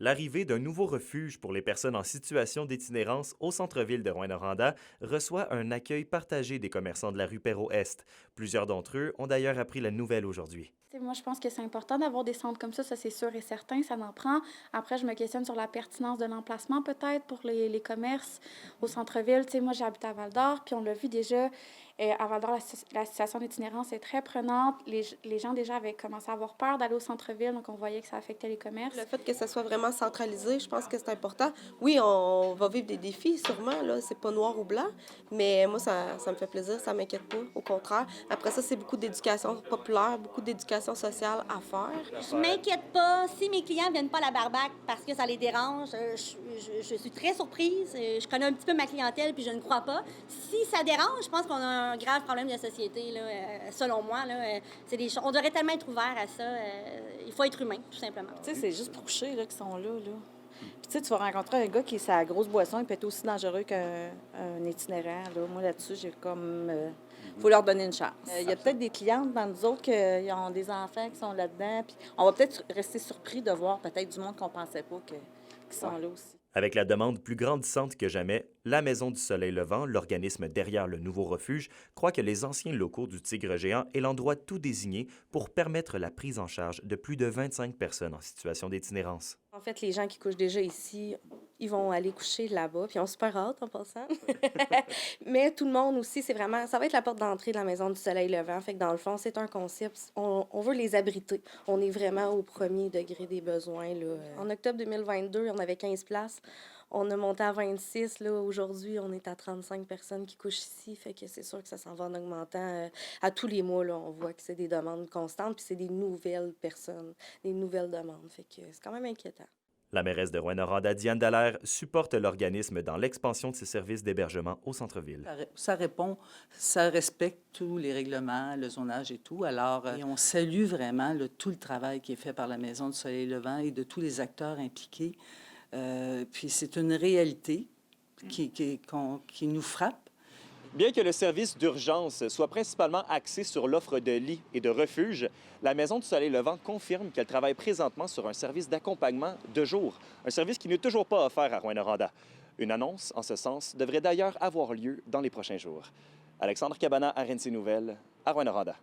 L'arrivée d'un nouveau refuge pour les personnes en situation d'itinérance au centre-ville de Rouyn-Noranda reçoit un accueil partagé des commerçants de la rue Perrault-Est. Plusieurs d'entre eux ont d'ailleurs appris la nouvelle aujourd'hui. Moi, je pense que c'est important d'avoir des centres comme ça c'est sûr et certain, ça en prend. Après, je me questionne sur la pertinence de l'emplacement peut-être pour les commerces au centre-ville. Moi, j'habite à Val-d'Or, puis on l'a vu déjà, à Val-d'Or, la situation d'itinérance est très prenante. Les gens déjà avaient commencé à avoir peur d'aller au centre-ville, donc on voyait que ça affectait les commerces. Le fait que ça soit vraiment centralisé, je pense que c'est important. Oui, on va vivre des défis, sûrement, là, c'est pas noir ou blanc, mais moi, ça me fait plaisir, ça m'inquiète pas, au contraire. Après ça, c'est beaucoup d'éducation populaire, beaucoup d'éducation sociale à faire. Je m'inquiète pas. Si mes clients viennent pas à la barbaque parce que ça les dérange, je suis très surprise. Je connais un petit peu ma clientèle puis je ne crois pas. Si ça dérange, je pense qu'on a un grave problème de société, là, selon moi. Là, on devrait tellement être ouvert à ça. Il faut être humain, tout simplement. Tu sais, c'est juste pour coucher là, qui sont là. Puis tu sais, tu vas rencontrer un gars qui est sa grosse boisson, il peut être aussi dangereux qu'un itinérant. Là. Moi, là-dessus, j'ai comme... faut leur donner une chance. Il y a peut-être des clientes dans nous autres qui ont des enfants qui sont là-dedans. Puis on va peut-être rester surpris de voir peut-être du monde qu'on pensait pas qui sont là aussi. Avec la demande plus grandissante que jamais, la Maison du Soleil Levant, l'organisme derrière le nouveau refuge, croit que les anciens locaux du Tigre Géant est l'endroit tout désigné pour permettre la prise en charge de plus de 25 personnes en situation d'itinérance. En fait, les gens qui couchent déjà ici, ils vont aller coucher là-bas, puis on super hâte en passant. Mais tout le monde aussi, c'est vraiment... Ça va être la porte d'entrée de la Maison du Soleil Levant. Fait que dans le fond, c'est un concept. On veut les abriter. On est vraiment au premier degré des besoins, là. En octobre 2022, on avait 15 places. On a monté à 26. Là. Aujourd'hui, on est à 35 personnes qui couchent ici. Fait que c'est sûr que ça s'en va en augmentant. À tous les mois, là, on voit que c'est des demandes constantes, puis c'est des nouvelles personnes, des nouvelles demandes. Fait que c'est quand même inquiétant. La mairesse de Rouyn-Noranda, Diane Dallaire, supporte l'organisme dans l'expansion de ses services d'hébergement au centre-ville. Ça répond, ça respecte tous les règlements, le zonage et tout. Alors, et on salue vraiment tout le travail qui est fait par la Maison du Soleil Levant et de tous les acteurs impliqués. Puis c'est une réalité qui nous frappe. Bien que le service d'urgence soit principalement axé sur l'offre de lits et de refuges, la Maison du Soleil Levant confirme qu'elle travaille présentement sur un service d'accompagnement de jour, un service qui n'est toujours pas offert à Rouyn-Noranda. Une annonce en ce sens devrait d'ailleurs avoir lieu dans les prochains jours. Alexandre Cabana, RNC Nouvelles, à Rouyn-Noranda.